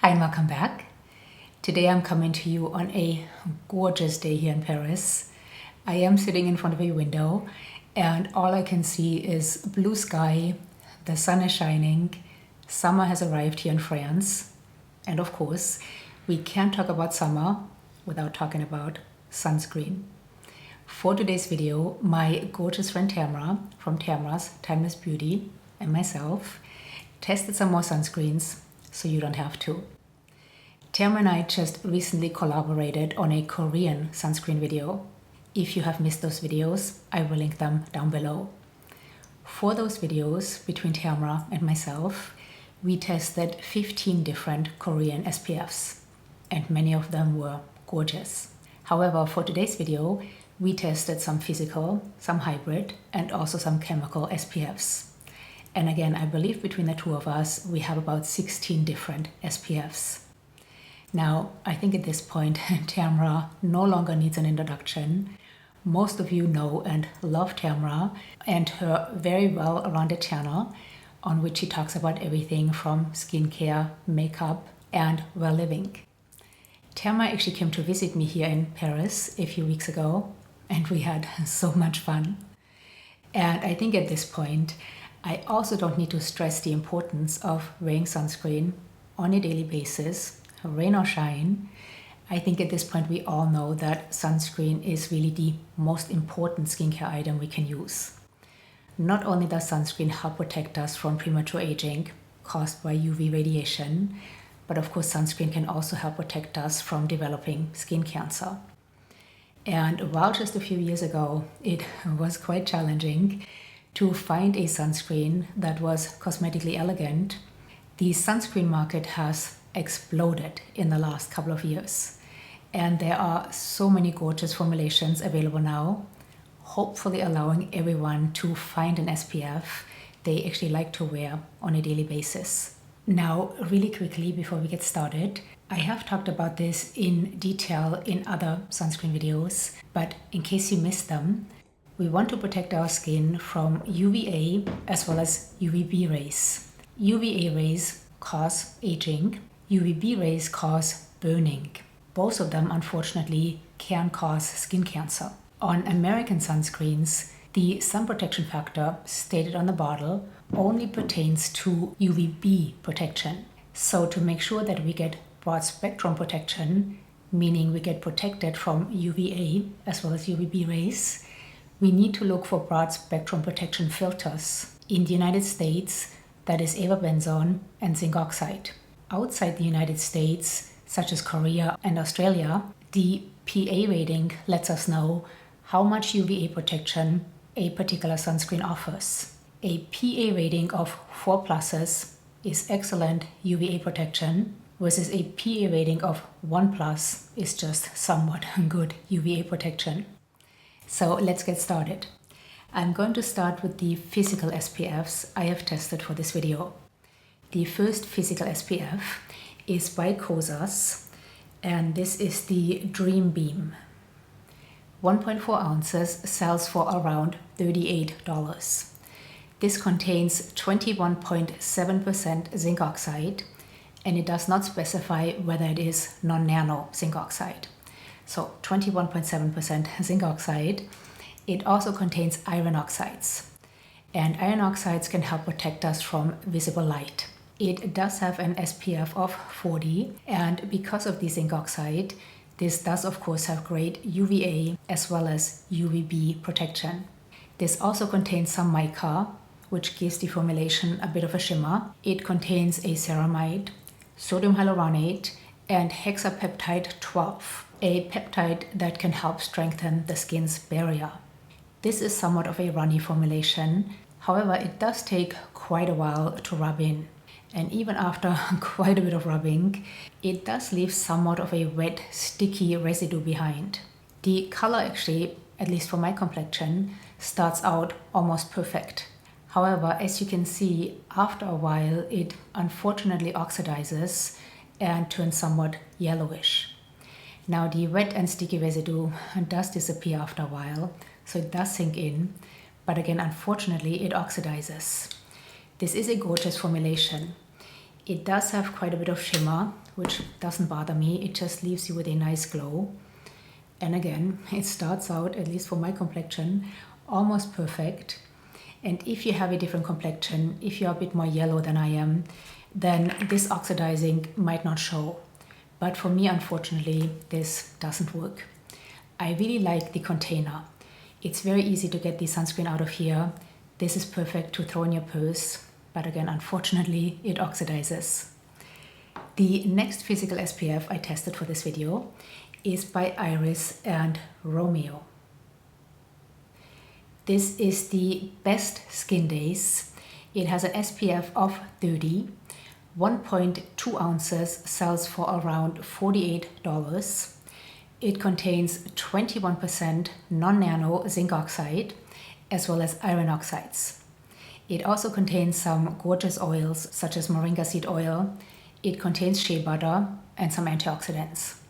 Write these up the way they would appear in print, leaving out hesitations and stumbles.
Hi and welcome back. Today I'm coming to you on a gorgeous day here in Paris. I am sitting in front of a window and all I can see is blue sky, the sun is shining, summer has arrived here in France, and of course we can't talk about summer without talking about sunscreen. For today's video, my gorgeous friend Tamara from Tamara's Timeless Beauty and myself tested some more sunscreens so you don't have to. Tamara and I just recently collaborated on a Korean sunscreen video. If you have missed those videos, I will link them down below. For those videos, between Tamara and myself, we tested 15 different Korean SPFs, and many of them were gorgeous. However, for today's video, we tested some physical, some hybrid, and also some chemical SPFs. And again, I believe between the two of us, we have about 16 different SPFs. Now, I think at this point, Tamara no longer needs an introduction. Most of you know and love Tamara and her very well-rounded channel on which she talks about everything from skincare, makeup, and well living. Tamara actually came to visit me here in Paris a few weeks ago, and we had so much fun. And I think at this point, I also don't need to stress the importance of wearing sunscreen on a daily basis, rain or shine. I think at this point we all know that sunscreen is really the most important skincare item we can use. Not only does sunscreen help protect us from premature aging caused by UV radiation, but of course sunscreen can also help protect us from developing skin cancer. And while just a few years ago it was quite challenging to find a sunscreen that was cosmetically elegant, the sunscreen market has exploded in the last couple of years. And there are so many gorgeous formulations available now, hopefully allowing everyone to find an SPF they actually like to wear on a daily basis. Now, really quickly before we get started, I have talked about this in detail in other sunscreen videos, but in case you missed them, we want to protect our skin from UVA as well as UVB rays. UVA rays cause aging, UVB rays cause burning. Both of them, unfortunately, can cause skin cancer. On American sunscreens, the sun protection factor stated on the bottle only pertains to UVB protection. So to make sure that we get broad spectrum protection, meaning we get protected from UVA as well as UVB rays, we need to look for broad spectrum protection filters. In the United States, that is avobenzone and zinc oxide. Outside the United States, such as Korea and Australia, the PA rating lets us know how much UVA protection a particular sunscreen offers. A PA rating of 4+ is excellent UVA protection, versus a PA rating of 1+ is just somewhat good UVA protection. So let's get started. I'm going to start with the physical SPFs I have tested for this video. The first physical SPF is by Kosas, and this is the Dream Beam. 1.4 ounces sells for around $38. This contains 21.7% zinc oxide, and it does not specify whether it is non-nano zinc oxide. So 21.7% zinc oxide. It also contains iron oxides, and iron oxides can help protect us from visible light. It does have an SPF of 40, and because of the zinc oxide, this does of course have great UVA as well as UVB protection. This also contains some mica, which gives the formulation a bit of a shimmer. It contains a ceramide, sodium hyaluronate, and hexapeptide 12, a peptide that can help strengthen the skin's barrier. This is somewhat of a runny formulation, however it does take quite a while to rub in. And even after quite a bit of rubbing, it does leave somewhat of a wet, sticky residue behind. The color actually, at least for my complexion, starts out almost perfect. However, as you can see, after a while it unfortunately oxidizes and turns somewhat yellowish. Now the wet and sticky residue does disappear after a while, so it does sink in, but again unfortunately it oxidizes. This is a gorgeous formulation. It does have quite a bit of shimmer, which doesn't bother me. It just leaves you with a nice glow. And again, it starts out, at least for my complexion, almost perfect. And if you have a different complexion, if you're a bit more yellow than I am, then this oxidizing might not show. But for me, unfortunately, this doesn't work. I really like the container. It's very easy to get the sunscreen out of here. This is perfect to throw in your purse, but again, unfortunately, it oxidizes. The next physical SPF I tested for this video is by Iris and Romeo. This is the Best Skin Days. It has an SPF of 30. 1.2 ounces sells for around $48. It contains 21% non-nano zinc oxide as well as iron oxides. It also contains some gorgeous oils such as moringa seed oil. It contains shea butter and some antioxidants.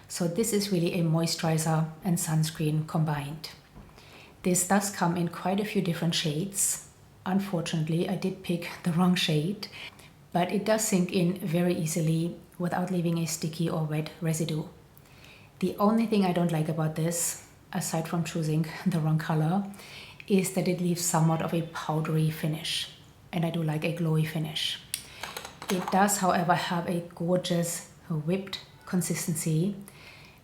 So this is really a moisturizer and sunscreen combined. This does come in quite a few different shades. Unfortunately, I did pick the wrong shade, but it does sink in very easily without leaving a sticky or wet residue. The only thing I don't like about this, aside from choosing the wrong color, is that it leaves somewhat of a powdery finish, and I do like a glowy finish. It does, however, have a gorgeous whipped consistency.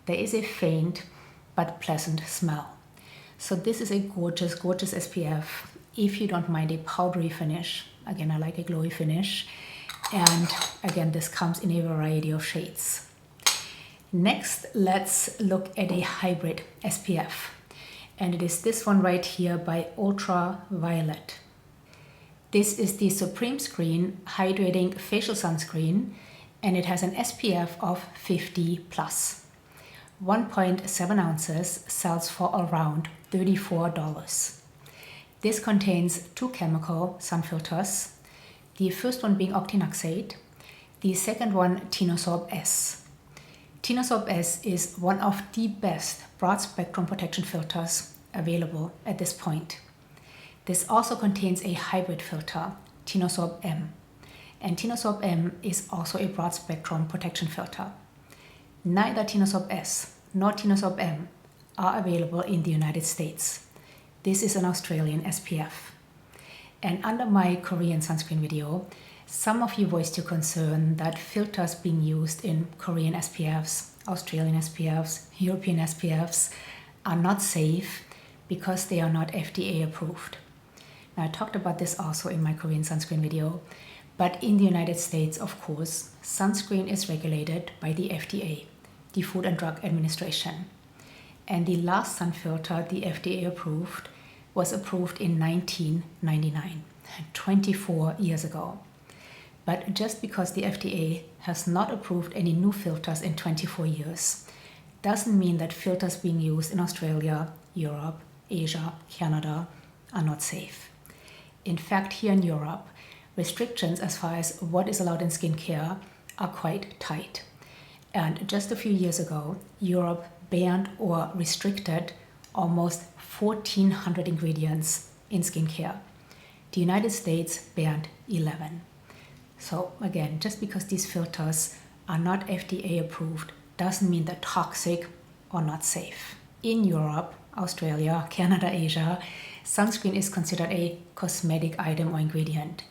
There is a faint but pleasant smell. So this is a gorgeous, gorgeous SPF if you don't mind a powdery finish. Again, I like a glowy finish. And again, this comes in a variety of shades. Next, let's look at a hybrid SPF. And it is this one right here by Violette. This is the Supreme Screen Hydrating Facial Sunscreen, and it has an SPF of 50 plus. 1.7 ounces sells for around $34. This contains 2 chemical sun filters, the first one being octinoxate, the second one Tinosorb S. Tinosorb S is one of the best broad spectrum protection filters available at this point. This also contains a hybrid filter, Tinosorb M, and Tinosorb M is also a broad spectrum protection filter. Neither Tinosorb S nor Tinosorb M are available in the United States. This is an Australian SPF. And under my Korean sunscreen video, some of you voiced your concern that filters being used in Korean SPFs, Australian SPFs, European SPFs are not safe because they are not FDA approved. Now, I talked about this also in my Korean sunscreen video, but in the United States, of course, sunscreen is regulated by the FDA, the Food and Drug Administration. And the last sun filter the FDA approved was approved in 1999, 24 years ago. But just because the FDA has not approved any new filters in 24 years, doesn't mean that filters being used in Australia, Europe, Asia, Canada are not safe. In fact, here in Europe, restrictions as far as what is allowed in skincare are quite tight. And just a few years ago, Europe banned or restricted almost 1,400 ingredients in skincare. The United States banned 11. So again, just because these filters are not FDA approved doesn't mean they're toxic or not safe. In Europe, Australia, Canada, Asia, sunscreen is considered a cosmetic item or ingredient,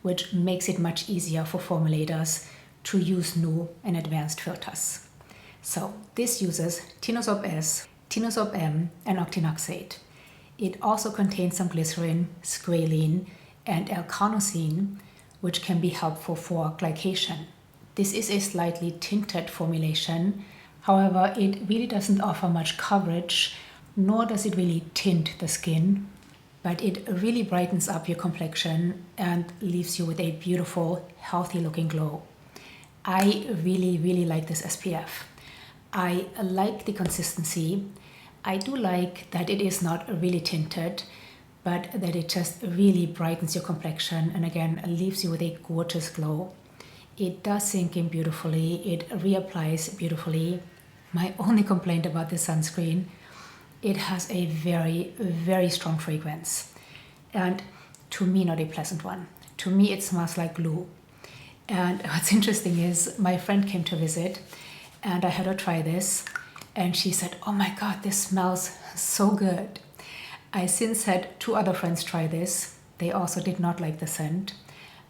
which makes it much easier for formulators to use new and advanced filters. So this uses Tinosorb S, Tinosorb M, and octinoxate. It also contains some glycerin, squalene, and L-carnosine, which can be helpful for glycation. This is a slightly tinted formulation. However, it really doesn't offer much coverage, nor does it really tint the skin, but it really brightens up your complexion and leaves you with a beautiful, healthy looking glow. I really, really like this SPF. I like the consistency. I do like that it is not really tinted, but that it just really brightens your complexion and again leaves you with a gorgeous glow. It does sink in beautifully, it reapplies beautifully. My only complaint about this sunscreen, it has a very, very strong fragrance. And to me, not a pleasant one. To me, it smells like glue. And what's interesting is my friend came to visit and I had her try this and she said, "Oh my God, this smells so good." I since had 2 other friends try this. They also did not like the scent.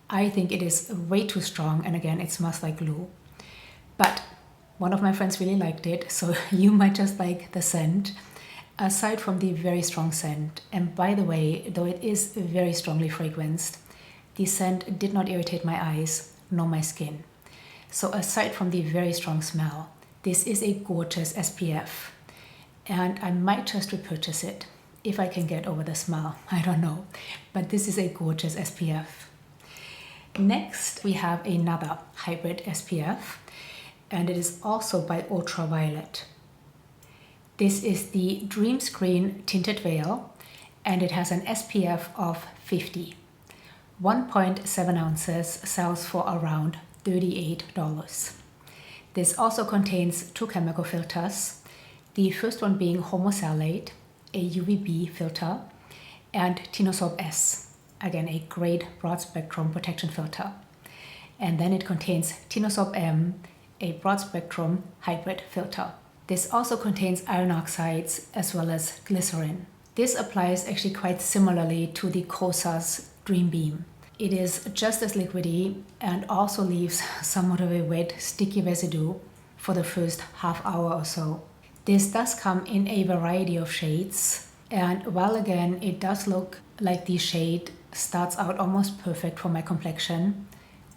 I think it is way too strong, and again, it smells like glue. But one of my friends really liked it, so you might just like the scent. Aside from the very strong scent, and by the way, though it is very strongly fragranced, the scent did not irritate my eyes nor my skin. So aside from the very strong smell, this is a gorgeous SPF. And I might just repurchase it if I can get over the smell. I don't know. But this is a gorgeous SPF. Next, we have another hybrid SPF, and it is also by Violette. This is the Dream Screen Tinted Veil, and it has an SPF of 50. 1.7 ounces sells for around $38. This also contains 2 chemical filters, the first one being homosalate, a UVB filter, and Tinosorb S, again a great broad spectrum protection filter. And then it contains Tinosorb M, a broad spectrum hybrid filter. This also contains iron oxides as well as glycerin. This applies actually quite similarly to the Kosas Dream Beam. It is just as liquidy and also leaves somewhat of a wet, sticky residue for the first half hour or so. This does come in a variety of shades, and while again it does look like the shade starts out almost perfect for my complexion,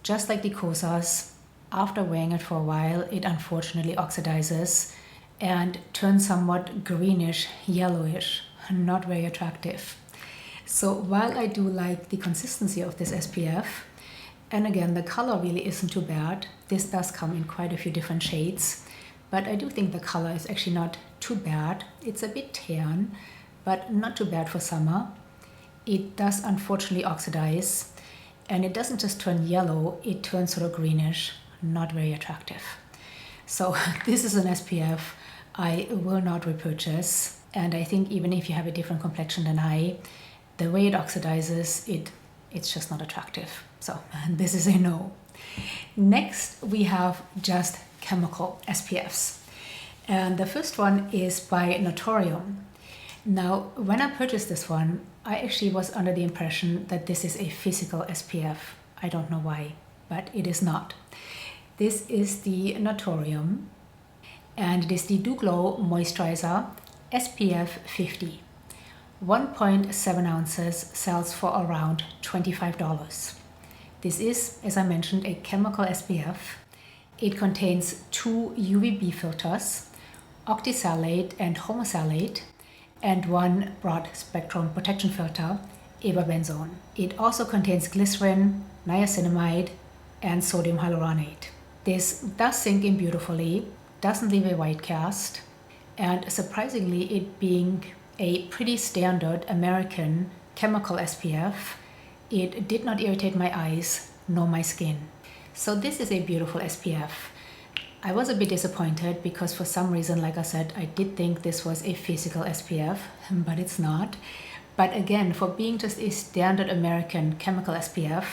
just like the Kosas, after wearing it for a while it unfortunately oxidizes and turns somewhat greenish, yellowish, not very attractive. So while I do like the consistency of this SPF, and again the color really isn't too bad, this does come in quite a few different shades, but I do think the color is actually not too bad. It's a bit tan, but not too bad for summer. It does unfortunately oxidize, and it doesn't just turn yellow, it turns sort of greenish, not very attractive. So this is an SPF I will not repurchase, and I think even if you have a different complexion than I, the way it oxidizes, it's just not attractive. So this is a no. Next, we have just chemical SPFs. And the first one is by Naturium. Now, when I purchased this one, I actually was under the impression that this is a physical SPF. I don't know why, but it is not. This is the Naturium, and it is the Do Glow Moisturizer SPF 50. 1.7 ounces sells for around $25. This is, as I mentioned, a chemical SPF. It contains 2 UVB filters, octisalate and homosalate, and 1 broad spectrum protection filter, avobenzone. It also contains glycerin, niacinamide, and sodium hyaluronate. This does sink in beautifully, doesn't leave a white cast, and surprisingly, it being a pretty standard American chemical SPF, it did not irritate my eyes nor my skin. So this is a beautiful SPF. I was a bit disappointed because for some reason, like I said, I did think this was a physical SPF, but it's not. But again, for being just a standard American chemical SPF,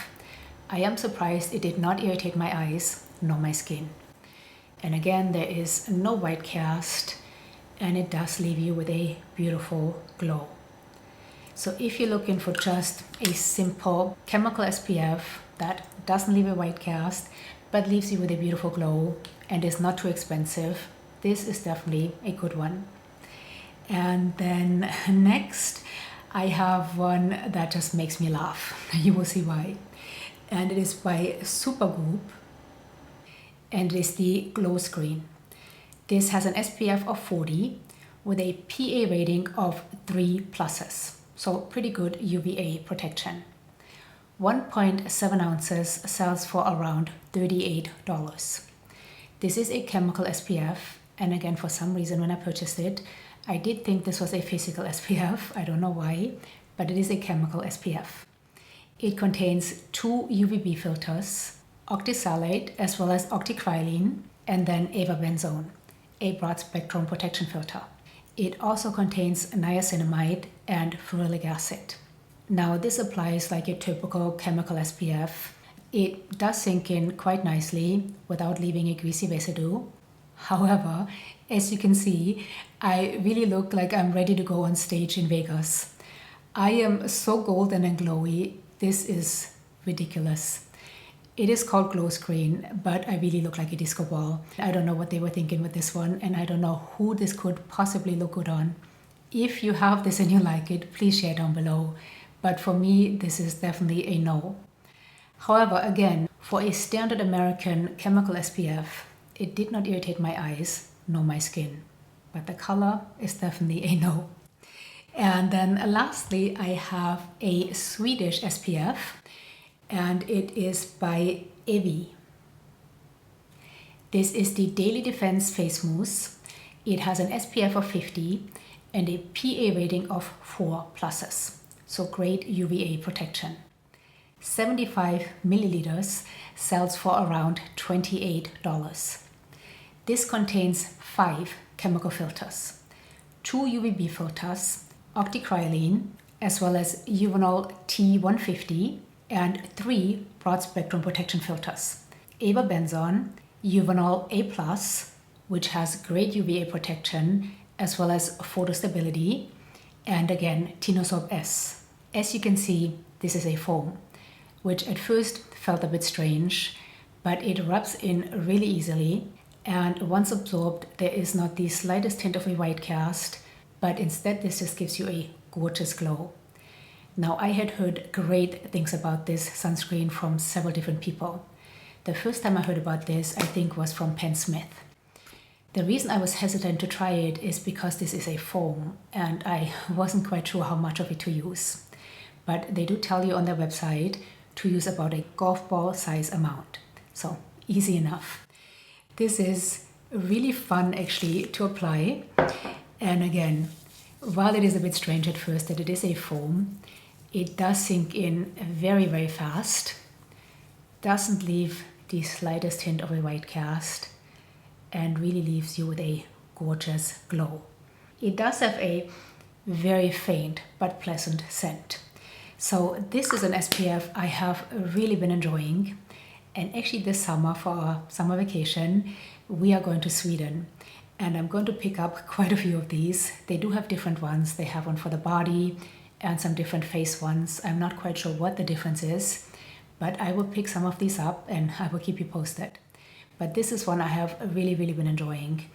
I am surprised it did not irritate my eyes nor my skin. And again, there is no white cast, and it does leave you with a beautiful glow. So if you're looking for just a simple chemical SPF that doesn't leave a white cast but leaves you with a beautiful glow and is not too expensive, this is definitely a good one. And then next, I have one that just makes me laugh. You will see why. And it is by Supergoop, and it is the Glowscreen. This has an SPF of 40 with a PA rating of 3+, so pretty good UVA protection. 1.7 ounces sells for around $38. This is a chemical SPF, and again, for some reason when I purchased it, I did think this was a physical SPF. I don't know why, but it is a chemical SPF. It contains 2 UVB filters, octisalate as well as octicrylene, and then avobenzone, a broad spectrum protection filter. It also contains niacinamide and ferulic acid. Now this applies like a typical chemical SPF, It does sink in quite nicely without leaving a greasy residue. However, as you can see, I really look like I'm ready to go on stage in Vegas. I am so golden and glowy, this is ridiculous. It is called Glowscreen, but I really look like a disco ball. I don't know what they were thinking with this one, and I don't know who this could possibly look good on. If you have this and you like it, please share down below. But for me, this is definitely a no. However, again, for a standard American chemical SPF, it did not irritate my eyes nor my skin. But the color is definitely a no. And then lastly, I have a Swedish SPF, and it is by UVA. This is the Daily Defense Face Mousse. It has an SPF of 50 and a PA rating of 4 pluses. So great UVA protection. 75 milliliters sells for around $28. This contains 5 chemical filters, 2 UVB filters, octicrylene, as well as Uvanol T150, and 3 broad spectrum protection filters. Avobenzone, Uvanol A+, which has great UVA protection as well as photo stability, and again Tinosorb S. As you can see, this is a foam, which at first felt a bit strange, but it rubs in really easily, and once absorbed, there is not the slightest hint of a white cast, but instead this just gives you a gorgeous glow. Now, I had heard great things about this sunscreen from several different people. The first time I heard about this, I think, was from Penn Smith. The reason I was hesitant to try it is because this is a foam, and I wasn't quite sure how much of it to use. But they do tell you on their website to use about a golf ball size amount. So, easy enough. This is really fun actually to apply. And again, while it is a bit strange at first that it is a foam, it does sink in very, very fast, doesn't leave the slightest hint of a white cast, and really leaves you with a gorgeous glow. It does have a very faint but pleasant scent. So this is an SPF I have really been enjoying. And actually this summer, for our summer vacation, we are going to Sweden. And I'm going to pick up quite a few of these. They do have different ones. They have one for the body and some different face ones. I'm not quite sure what the difference is, but I will pick some of these up and I will keep you posted. But this is one I have really, really been enjoying.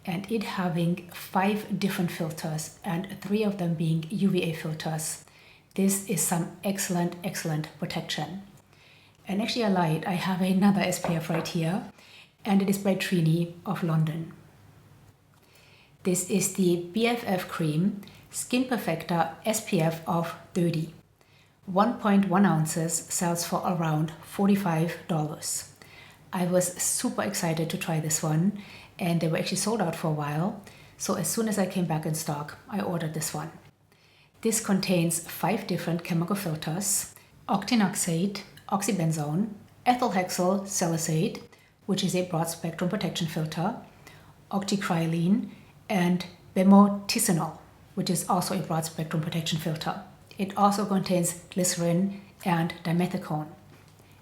And it having 5 different filters and 3 of them being UVA filters. This is some excellent, excellent protection. And actually I lied, I have another SPF right here, and it is by Trini of London. This is the BFF Cream Skin Perfector SPF of 30. 1.1 ounces sells for around $45. I was super excited to try this one, and they were actually sold out for a while. So as soon as I came back in stock, I ordered this one. This contains 5 different chemical filters: octinoxate, oxybenzone, ethylhexyl salicylate, which is a broad spectrum protection filter, octicrylene, and bemotisinol, which is also a broad spectrum protection filter. It also contains glycerin and dimethicone.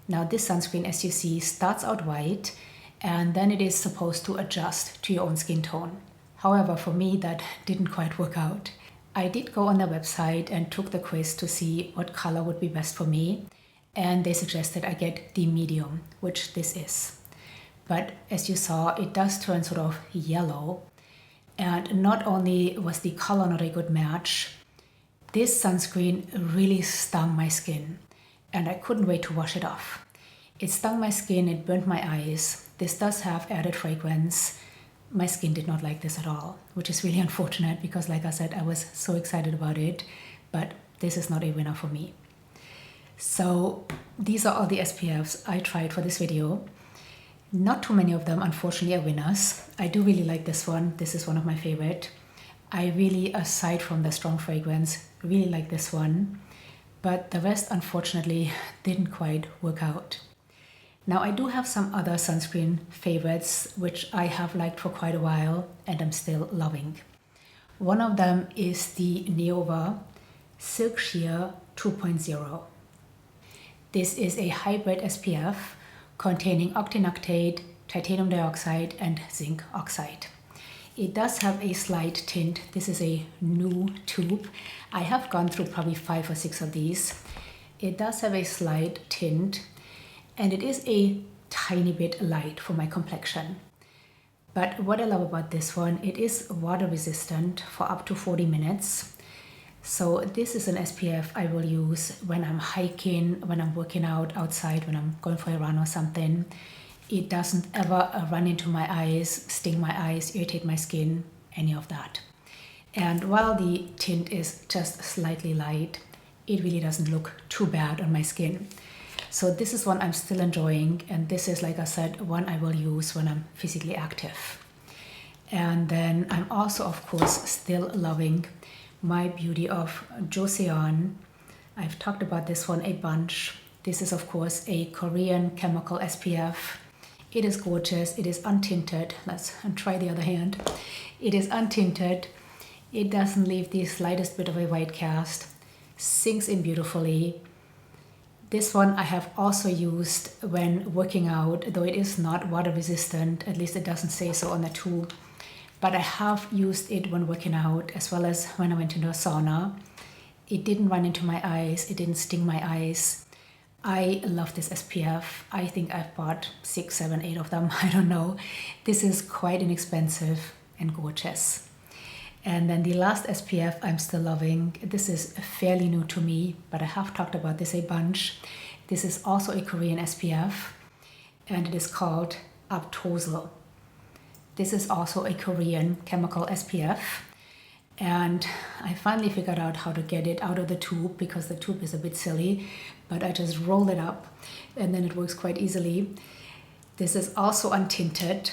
Now this sunscreen, as you see, starts out white, and then it is supposed to adjust to your own skin tone. However, for me that didn't quite work out. I did go on their website and took the quiz to see what color would be best for me, and they suggested I get the medium, which this is. But as you saw, it does turn sort of yellow, and not only was the color not a good match, this sunscreen really stung my skin, and I couldn't wait to wash it off. It stung my skin, it burnt my eyes. This does have added fragrance. My skin did not like this at all, which is really unfortunate because, like I said, I was so excited about it, but this is not a winner for me. So these are all the SPFs I tried for this video. Not too many of them, unfortunately, are winners. I do really like this one. This is one of my favorite. I really, aside from the strong fragrance, really like this one. But the rest, unfortunately, didn't quite work out. Now, I do have some other sunscreen favorites, which I have liked for quite a while and I'm still loving. One of them is the Neova Silk Sheer 2.0. This is a hybrid SPF containing octinoxate, titanium dioxide, and zinc oxide. It does have a slight tint. This is a new tube. I have gone through probably 5 or 6 of these. It does have a slight tint, and it is a tiny bit light for my complexion. But what I love about this one, it is water resistant for up to 40 minutes. So this is an SPF I will use when I'm hiking, when I'm working out outside, when I'm going for a run or something. It doesn't ever run into my eyes, sting my eyes, irritate my skin, any of that. And while the tint is just slightly light, it really doesn't look too bad on my skin. So this is one I'm still enjoying, and this is, like I said, one I will use when I'm physically active. And then I'm also, of course, still loving my beauty of Joseon. I've talked about this one a bunch. This is, of course, a Korean chemical SPF. It is gorgeous. It is untinted. Let's try the other hand. It is untinted. It doesn't leave the slightest bit of a white cast. Sinks in beautifully. This one I have also used when working out, though it is not water resistant, at least it doesn't say so on the tube. But I have used it when working out, as well as when I went into a sauna. It didn't run into my eyes. It didn't sting my eyes. I love this SPF. I think I've bought 6, 7, 8 of them. I don't know. This is quite inexpensive and gorgeous. And then the last SPF I'm still loving. This is fairly new to me, but I have talked about this a bunch. This is also a Korean SPF, and it is called Aptosol. This is also a Korean chemical SPF. And I finally figured out how to get it out of the tube, because the tube is a bit silly, but I just roll it up and then it works quite easily. This is also untinted,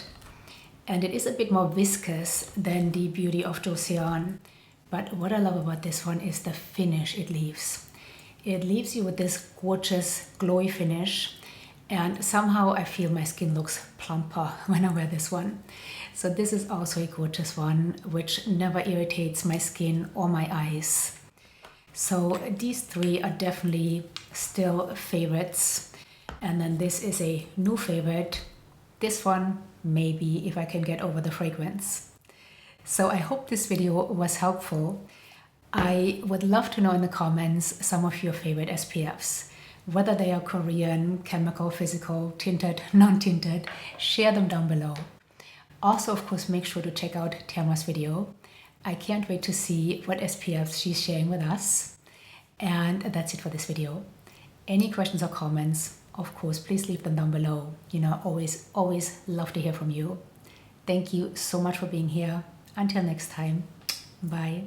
and it is a bit more viscous than the Beauty of Joseon. But what I love about this one is the finish it leaves. It leaves you with this gorgeous glowy finish, and somehow I feel my skin looks plumper when I wear this one. So this is also a gorgeous one, which never irritates my skin or my eyes. So these 3 are definitely still favorites. And then this is a new favorite. This one, maybe, if I can get over the fragrance. So I hope this video was helpful. I would love to know in the comments some of your favorite SPFs. Whether they are Korean, chemical, physical, tinted, non-tinted, share them down below. Also, of course, make sure to check out Tamara's video. I can't wait to see what SPFs she's sharing with us. And that's it for this video. Any questions or comments, of course, please leave them down below. You know, always love to hear from you. Thank you so much for being here. Until next time, bye.